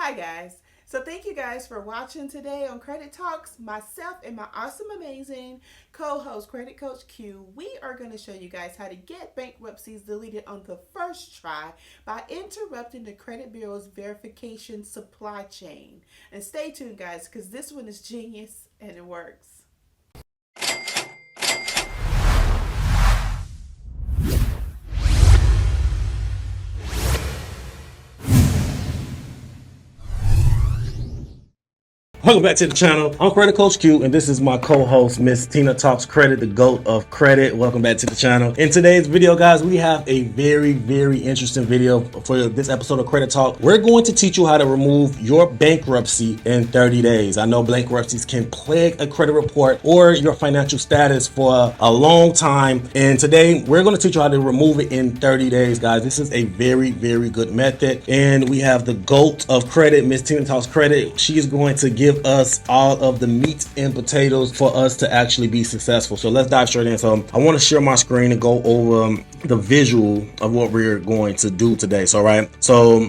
Hi guys. So thank you guys for watching today on Credit Talks. Myself and my awesome, amazing co-host Credit Coach Q, we are going to show you guys how to get bankruptcies deleted on the first try by interrupting the credit bureau's verification supply chain. And stay tuned guys, because this one is genius and it works. Welcome back to the channel. I'm Credit Coach Q, and this is my co-host, Miss Tina Talks Credit, the GOAT of credit. Welcome back to the channel. In today's video, guys, we have a very interesting video for this episode of Credit Talk. We're going to teach you how to remove your bankruptcy in 30 days. I know bankruptcies can plague a credit report or your financial status for a long time, and today we're going to teach you how to remove it in 30 days, guys. This is a very good method, and we have the GOAT of credit, Miss Tina Talks Credit. She is going to give us all of the meat and potatoes for us to actually be successful. So let's dive straight in. So I want to share my screen and go over the visual of what we're going to do today. So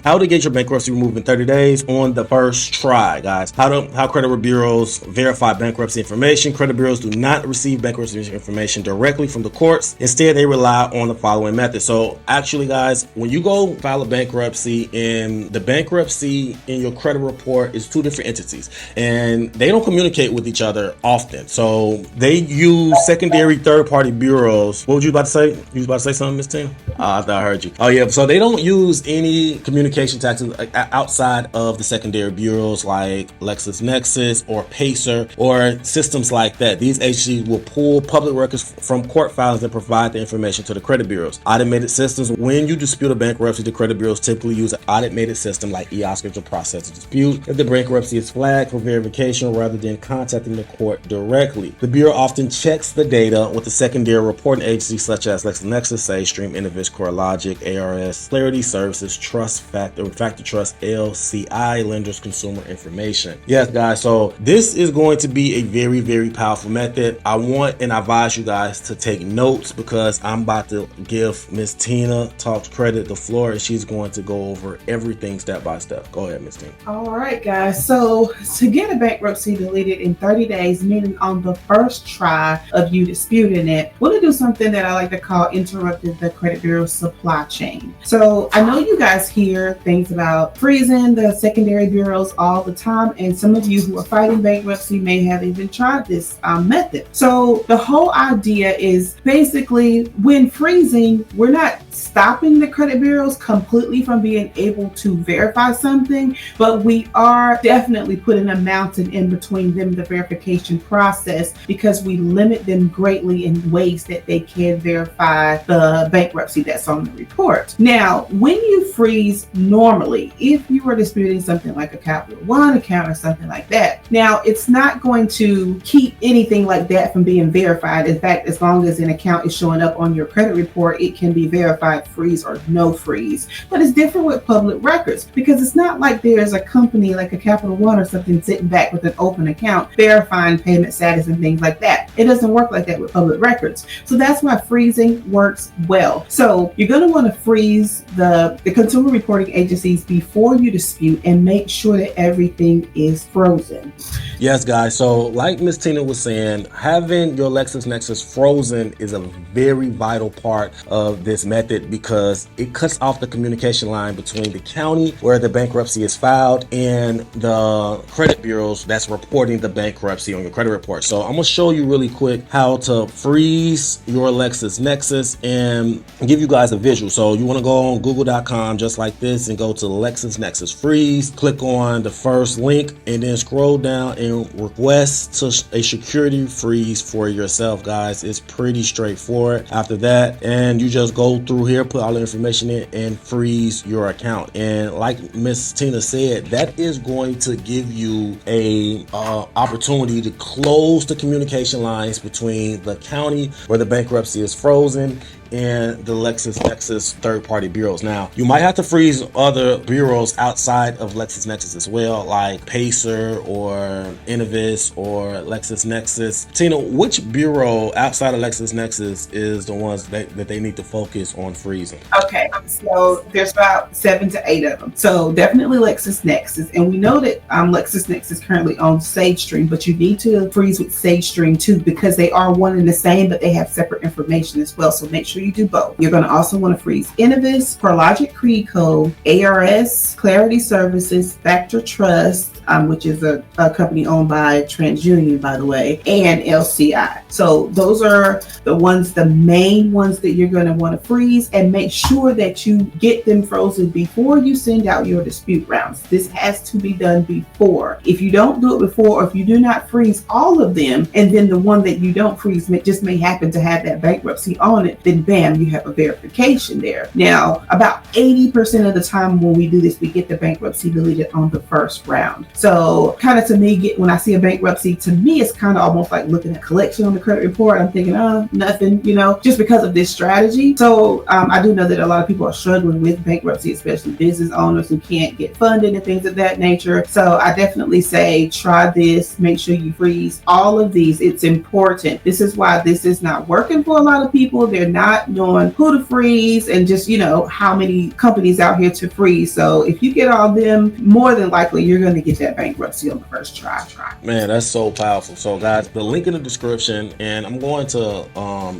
how to get your bankruptcy removed in 30 days on the first try, guys. How credit bureaus verify bankruptcy information. Credit bureaus do not receive bankruptcy information directly from the courts. Instead, they rely on the following method. So actually, guys, when you go file a bankruptcy, and the bankruptcy in your credit report is two different entities, and they don't communicate with each other often. So they use secondary third-party bureaus. What were you about to say? You was about to say something, Miss Tina? I thought I heard you. Oh yeah, so they don't use any communication tactics outside of the secondary bureaus like LexisNexis or Pacer or systems like that. These agencies will pull public records from court filings and provide the information to the credit bureaus. Automated systems. When you dispute a bankruptcy, the credit bureaus typically use an automated system like eOscar to process the dispute. If the bankruptcy is flagged for verification rather than contacting the court directly, the bureau often checks the data with the secondary reporting agencies such as LexisNexis, SageStream, Innovis, CoreLogic, ARS, Clarity Services, Trust Factor Trust, LCI, Lenders Consumer Information. Yes, guys, so this is going to be a very powerful method. I want and advise you guys to take notes, because I'm about to give Miss Tina Talks Credit the floor, and she's going to go over everything step by step. Go ahead, Miss Tina. All right, guys. So to get a bankruptcy deleted in 30 days, meaning on the first try of you disputing it, we're going to do something that I like to call interrupting the credit bureau's supply chain. So I know you guys hear things about freezing the secondary bureaus all the time, and some of you who are fighting bankruptcy may have even tried this method. So the whole idea is basically, when freezing, we're not stopping the credit bureaus completely from being able to verify something, but we are definitely putting a mountain in between them, the verification process, because we limit them greatly in ways that they can verify the bankruptcy that's on the report. Now, when you freeze normally, if you are disputing something like a Capital One account or something like that, now it's not going to keep anything like that from being verified. In fact, as long as an account is showing up on your credit report, it can be verified freeze or no freeze. But it's different with public records, because it's not like there's a company like a Capital One or something sitting back with an open account verifying payment status and things like that. It doesn't work like that with public records. So that's why freezing works well. So you're going to want to freeze the consumer reporting agencies before you dispute, and make sure that everything is frozen. Yes, guys. So like Miss Tina was saying, having your LexisNexis frozen is a very vital part of this method, because it cuts off the communication line between the county where the bankruptcy is filed and the credit bureaus that's reporting the bankruptcy on your credit report. So I'm going to show you really quick how to freeze your LexisNexis and give you guys a visual. So you want to go on google.com just like this and go to LexisNexis freeze, click on the first link, and then scroll down and request a security freeze for yourself, guys. It's pretty straightforward. After that, and you just go through here, put all the information in, and freeze your account. And like Miss Tina said, that is going to give you a opportunity to close the communication lines between the county where the bankruptcy is frozen in the LexisNexis third-party bureaus. Now, you might have to freeze other bureaus outside of LexisNexis as well, like Pacer or Innovis or LexisNexis. Tina, which bureau outside of LexisNexis is the ones that they need to focus on freezing? Okay, so there's about 7 to 8 of them. So definitely LexisNexis, and we know that LexisNexis currently owns SageStream, but you need to freeze with SageStream too, because they are one and the same, but they have separate information as well. So make sure you do both. You're going to also want to freeze Innovis, CoreLogic CreedCo, ARS, Clarity Services, Factor Trust, which is a company owned by TransUnion, by the way, and LCI. So those are the main ones that you're going to want to freeze, and make sure that you get them frozen before you send out your dispute rounds. This has to be done before. If you don't do it before, or if you do not freeze all of them, and then the one that you don't freeze just may happen to have that bankruptcy on it, then bam, you have a verification there. Now, about 80% of the time when we do this, we get the bankruptcy deleted on the first round. So kind of to me, when I see a bankruptcy, to me, it's kind of almost like looking at collection on the credit report. I'm thinking, nothing, just because of this strategy. So I do know that a lot of people are struggling with bankruptcy, especially business owners who can't get funded and things of that nature. So I definitely say, try this. Make sure you freeze all of these. It's important. This is why this is not working for a lot of people. They're not knowing who to freeze and just, how many companies out here to freeze. So if you get all of them, more than likely, you're going to get that bankruptcy on the first try. Man, that's so powerful. So guys, the link in the description, and I'm going to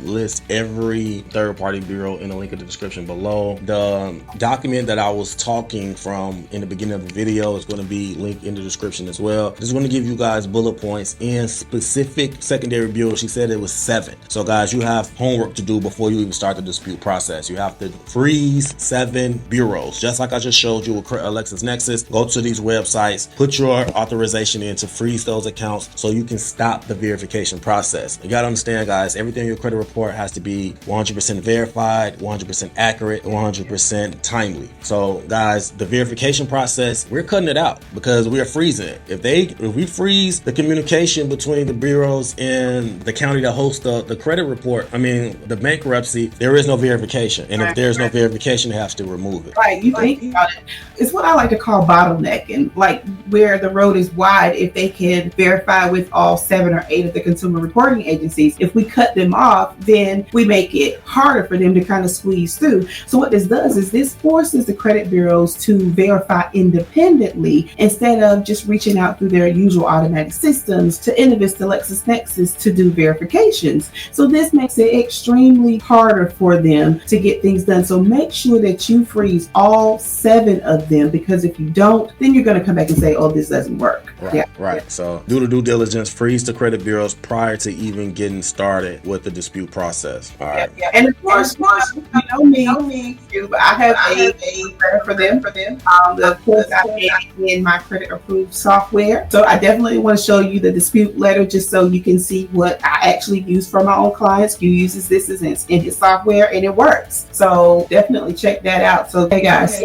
list every third-party bureau in the link in the description below. The document that I was talking from in the beginning of the video is going to be linked in the description as well. Just going to give you guys bullet points in specific secondary bureaus. She said it was 7. So guys, you have homework to do before you even start the dispute process. You have to freeze 7 bureaus, just like I just showed you with LexisNexis. Go to these websites, put your authorization in to freeze those accounts so you can stop the verification process. You got to understand, guys, everything in your credit report has to be 100% verified, 100% accurate, 100% timely. So guys, the verification process, we're cutting it out because we are freezing it. If we freeze the communication between the bureaus and the county that hosts the credit report, the bankruptcy, there is no verification. And if there's no verification, they have to remove it. Right, you think about it. It's what I like to call bottlenecking, like where the road is wide. If they can verify with all 7 or 8 of the consumer reporting agencies, if we cut them off, then we make it harder for them to kind of squeeze through. So what this does is this forces the credit bureaus to verify independently instead of just reaching out through their usual automatic systems to Innovis, to LexisNexis to do verifications. So this makes it extremely harder for them to get things done. So make sure that you freeze all 7 of them, because if you don't, then you're going to come back and say, oh, this doesn't work. Right. So do the due diligence, freeze the credit bureaus prior to even getting started with the dispute process. All right. And of course, you know me, I have a prayer for them. Of course, I have in my credit approved software. So I definitely want to show you the dispute letter just so you can see what I actually use for my own clients. You uses this in his software and it works. So definitely check that out. So hey guys,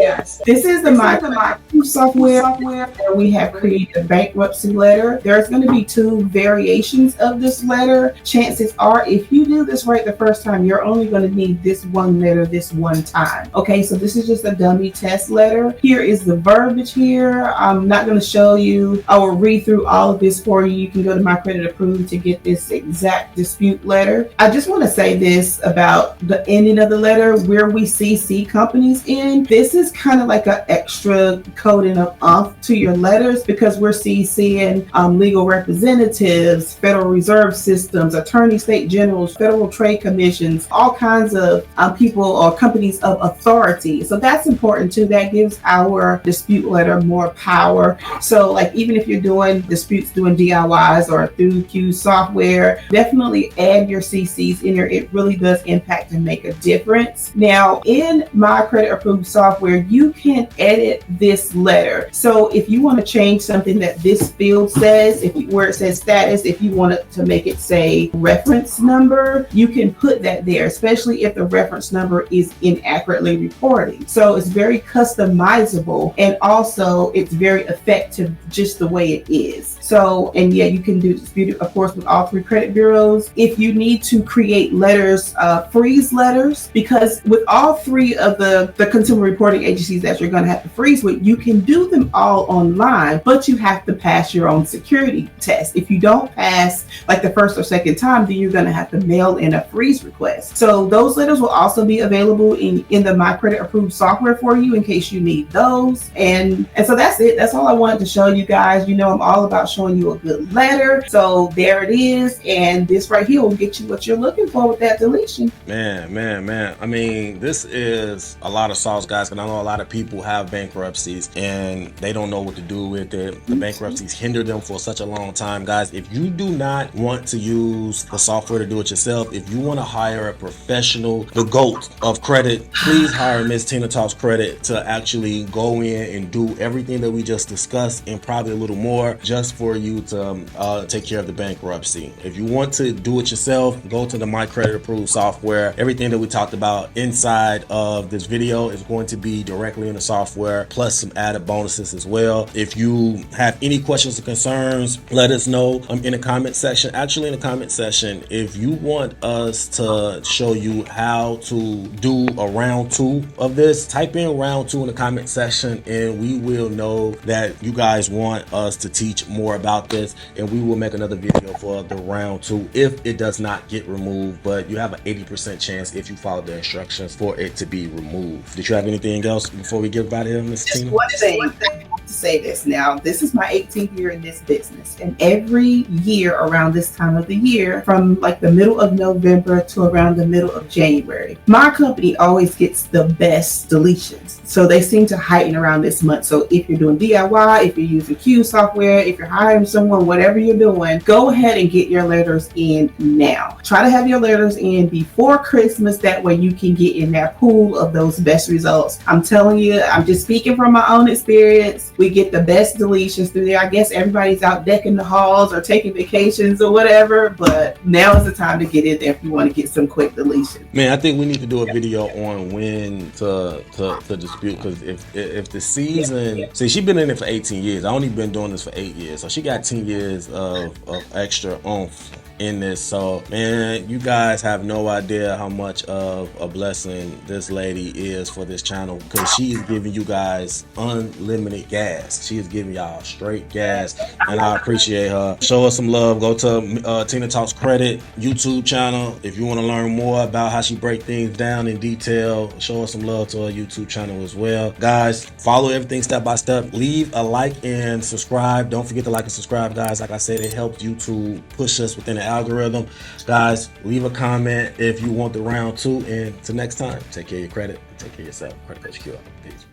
this is the my approved software where we have created a bankruptcy letter. There's going to be 2 variations of this letter. Chances are, if you do this right the first time, you're only going to need this one letter this one time. Okay, so this is just a dummy test letter. Here is the verbiage here. I'm not going to show you. I will read through all of this for you. You can go to My Credit Approved to get this exact dispute letter. I just want to say this about the ending of the letter where we CC companies in. This is kind of like an extra coding of to your letters, because we're CCing legal representatives, Federal Reserve systems, attorney state generals, federal trade commissions, all kinds of people or companies of authority. So that's important too. That gives our dispute letter more power. So like even if you're doing disputes doing DIYs or through Q software, definitely add your CCs in there. It really does impact and make a difference. Now in My Credit Approved software, you can edit this letter. So if you want to change something that this field says, where it says status, if you want it to make it say reference number, you can put that there, especially if the reference number is inaccurately reporting. So it's very customizable, and also it's very effective just the way it is. So, and yeah, you can do dispute, of course, with all 3 credit bureaus. If you need to create letters freeze letters, because with all three of the consumer reporting agencies that you're going to have to freeze with, you can do them all online, but you have to pass your own security test. If you don't pass like the first or second time, then you're going to have to mail in a freeze request. So those letters will also be available in the My Credit Approved software for you in case you need those. And so that's it. That's all I wanted to show you guys. You know, I'm all about showing you a good letter. So there it is. And this right here will get you what you're looking for with that deletion. Man. I mean, this is a lot of sauce, guys, because I know a lot of people have bankruptcies and they don't know what to do with it. The bankruptcies hinder them for such a long time. Guys, if you do not want to use the software to do it yourself, if you want to hire a professional, the GOAT of credit, please hire Miss Tina Talks Credit to actually go in and do everything that we just discussed and probably a little more just for you to take care of the bankruptcy. If you want to do it yourself, go to the My Credit Approved software. Everything that we talked about inside of this video is going to be directly in the software, plus some added bonuses as well. If you have any questions or concerns, let us know in the comment section. Actually, in the comment section, if you want us to show you how to do a round 2 of this, type in round 2 in the comment section and we will know that you guys want us to teach more about this, and we will make another video for the round 2 if it does not get removed. But you have an 80% chance if you follow the instructions for it to be removed. Did you have anything else before we get out of here, Ms. Tina? One thing. To say this now, this is my 18th year in this business, and every year around this time of the year, from like the middle of November to around the middle of January, my company always gets the best deletions. So they seem to heighten around this month. So if you're doing DIY, if you're using Q software, if you're hiring someone, whatever you're doing, go ahead and get your letters in now. Try to have your letters in before Christmas. That way you can get in that pool of those best results. I'm telling you, I'm just speaking from my own experience. We get the best deletions through there. I guess everybody's out decking the halls or taking vacations or whatever, but now is the time to get in there if you want to get some quick deletion. Man, I think we need to do a video on when to dispute, because if the season, see, she's been in it for 18 years. I only been doing this for 8 years, so she got 10 years of extra oomph in this. So man, you guys have no idea how much of a blessing this lady is for this channel, because she is giving you guys unlimited gas. She is giving y'all straight gas, and I appreciate her. Show us some love. Go to Tina Talks Credit YouTube channel if you want to learn more about how she break things down in detail. Show us some love to her YouTube channel as well. Guys, follow everything step by step. Leave a like and subscribe. Don't forget to like and subscribe, guys. Like I said, it helps YouTube push us within the algorithm. Guys, leave a comment if you want the round 2, and till next time, take care of your credit, take care of yourself. Credit Coach Q. Peace.